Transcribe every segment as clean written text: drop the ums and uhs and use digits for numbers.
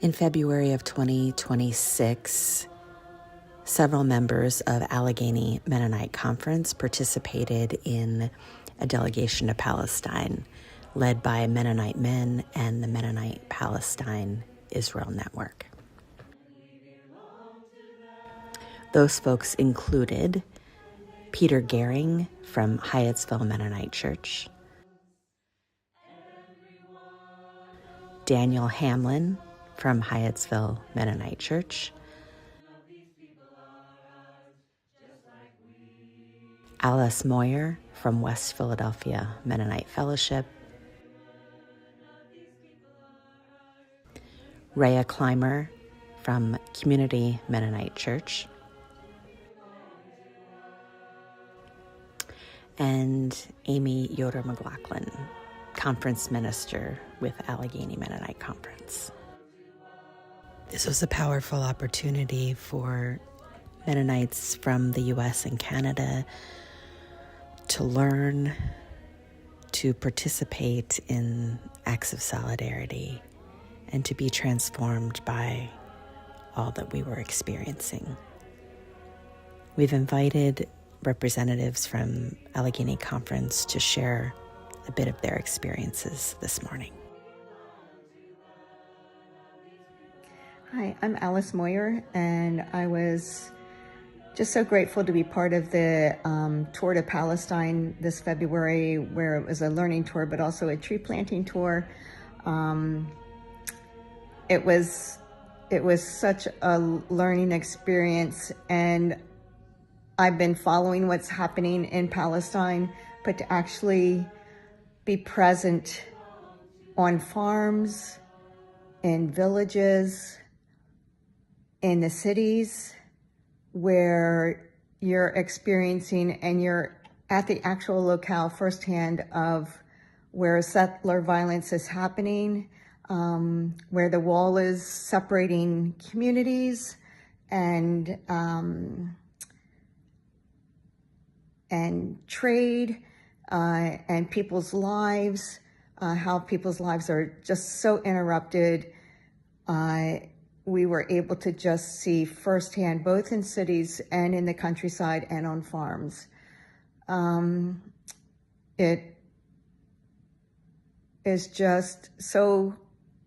In February of 2026, several members of Allegheny Mennonite Conference participated in a delegation to Palestine led by Mennonite men and the Mennonite Palestine Israel Network. Those folks included Peter Gehring from Hyattsville Mennonite Church, Daniel Hamlin from Hyattsville Mennonite Church, Alice Moyer from West Philadelphia Mennonite Fellowship, Rhea Clymer from Community Mennonite Church, and Amy Yoder McLaughlin, Conference Minister with Allegheny Mennonite Conference. This was a powerful opportunity for Mennonites from the U.S. and Canada to learn, to participate in acts of solidarity, and to be transformed by all that we were experiencing. We've invited representatives from Allegheny Conference to share a bit of their experiences this morning. Hi, I'm Alice Moyer, and I was just so grateful to be part of the tour to Palestine this February, where it was a learning tour, but also a tree planting tour. It was such a learning experience, and I've been following what's happening in Palestine, but to actually be present on farms, in villages, in the cities where you're experiencing and you're at the actual locale firsthand of where settler violence is happening, where the wall is separating communities and trade and people's lives, how people's lives are just so interrupted. We were able to just see firsthand, both in cities and in the countryside and on farms. It is just so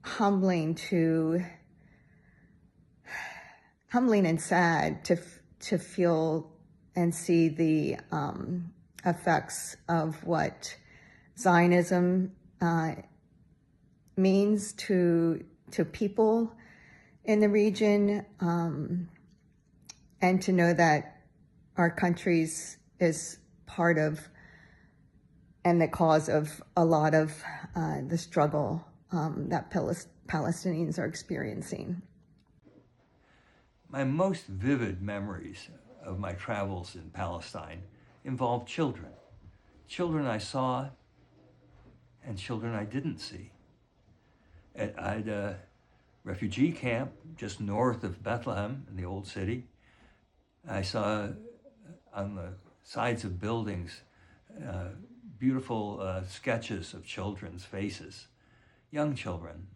humbling and sad to feel and see the effects of what Zionism means to people in the region, and to know that our country's is part of and the cause of a lot of the struggle that Palestinians are experiencing. My most vivid memories of my travels in Palestine involved children. Children I saw and children I didn't see. I had a refugee camp just north of Bethlehem in the old city. I saw on the sides of buildings beautiful sketches of children's faces, young children.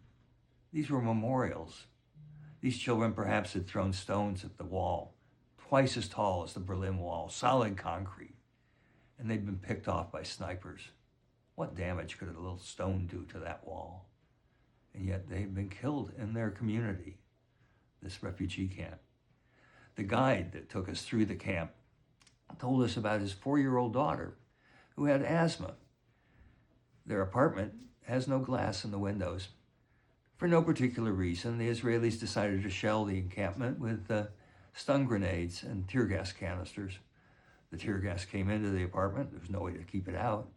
These were memorials. These children perhaps had thrown stones at the wall, twice as tall as the Berlin Wall, solid concrete, and they'd been picked off by snipers. What damage could a little stone do to that wall? And yet they've been killed in their community, this refugee camp. The guide that took us through the camp told us about his 4-year-old daughter who had asthma. Their apartment has no glass in the windows. For no particular reason, the Israelis decided to shell the encampment with stun grenades and tear gas canisters. The tear gas came into the apartment. There was no way to keep it out.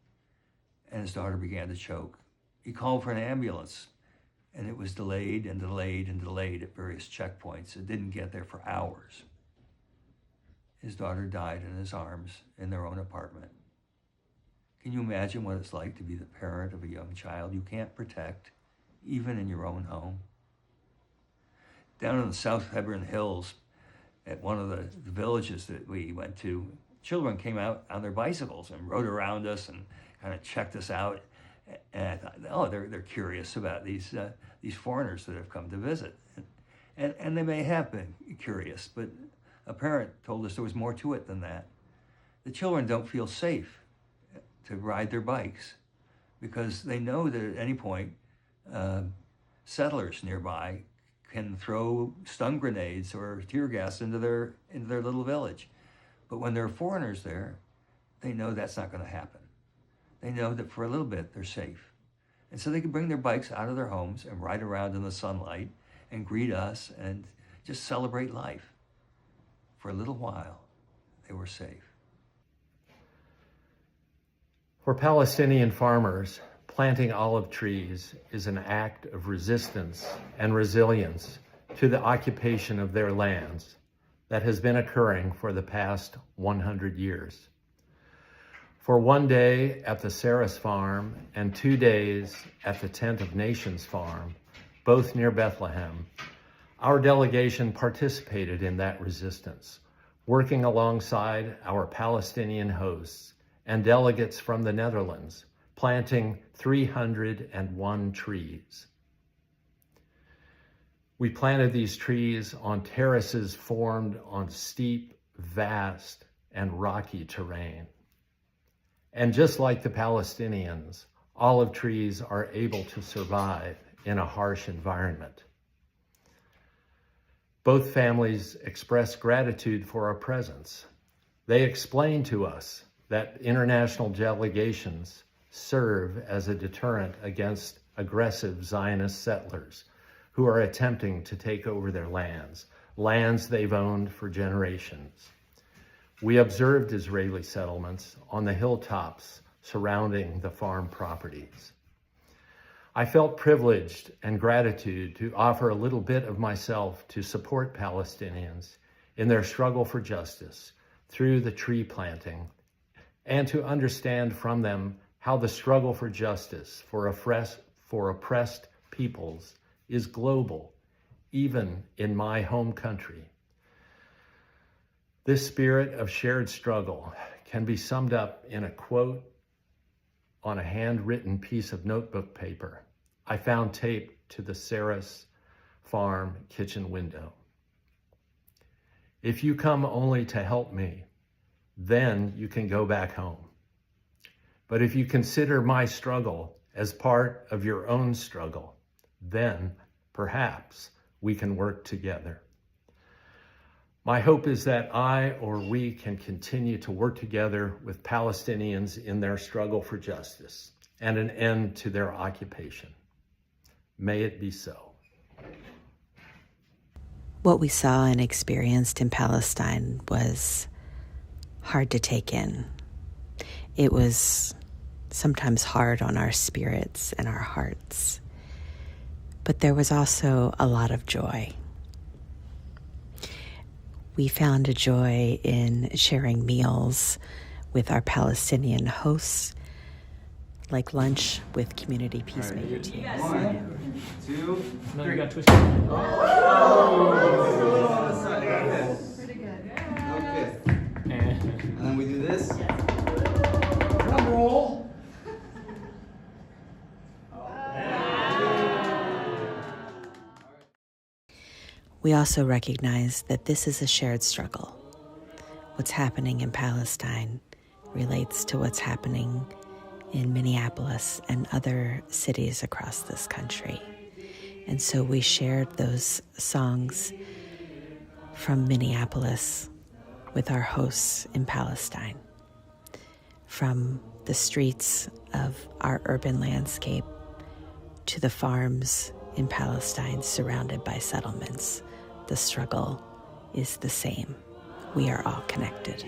And his daughter began to choke. He called for an ambulance, and it was delayed and delayed and delayed at various checkpoints. It didn't get there for hours. His daughter died in his arms in their own apartment. Can you imagine what it's like to be the parent of a young child you can't protect, even in your own home? Down in the South Hebron Hills, at one of the villages that we went to, children came out on their bicycles and rode around us and kind of checked us out. And I thought, oh, they're curious about these foreigners that have come to visit. And they may have been curious, but a parent told us there was more to it than that. The children don't feel safe to ride their bikes because they know that at any point settlers nearby can throw stun grenades or tear gas into their little village. But when there are foreigners there, they know that's not going to happen. They know that for a little bit they're safe. And so they can bring their bikes out of their homes and ride around in the sunlight and greet us and just celebrate life. For a little while, they were safe. For Palestinian farmers, planting olive trees is an act of resistance and resilience to the occupation of their lands that has been occurring for the past 100 years. For 1 day at the Saras farm and 2 days at the Tent of Nations farm, both near Bethlehem, our delegation participated in that resistance, working alongside our Palestinian hosts and delegates from the Netherlands, planting 301 trees. We planted these trees on terraces formed on steep, vast, and rocky terrain. And just like the Palestinians, olive trees are able to survive in a harsh environment. Both families expressed gratitude for our presence. They explained to us that international delegations serve as a deterrent against aggressive Zionist settlers who are attempting to take over their lands they've owned for generations. We observed Israeli settlements on the hilltops surrounding the farm properties. I felt privileged and gratitude to offer a little bit of myself to support Palestinians in their struggle for justice through the tree planting, and to understand from them how the struggle for justice for oppressed peoples is global, even in my home country. This spirit of shared struggle can be summed up in a quote on a handwritten piece of notebook paper I found taped to the Saras farm kitchen window. If you come only to help me, then you can go back home. But if you consider my struggle as part of your own struggle, then perhaps we can work together. My hope is that I or we can continue to work together with Palestinians in their struggle for justice and an end to their occupation. May it be so. What we saw and experienced in Palestine was hard to take in. It was sometimes hard on our spirits and our hearts. But there was also a lot of joy. We found a joy in sharing meals with our Palestinian hosts, like lunch with community peacemaker teams. 1, 2, 3. No, you got twisted. Pretty good. Okay. And then we do this. Drum roll. We also recognize that this is a shared struggle. What's happening in Palestine relates to what's happening in Minneapolis and other cities across this country. And so we shared those songs from Minneapolis with our hosts in Palestine. From the streets of our urban landscape to the farms in Palestine surrounded by settlements, the struggle is the same. We are all connected.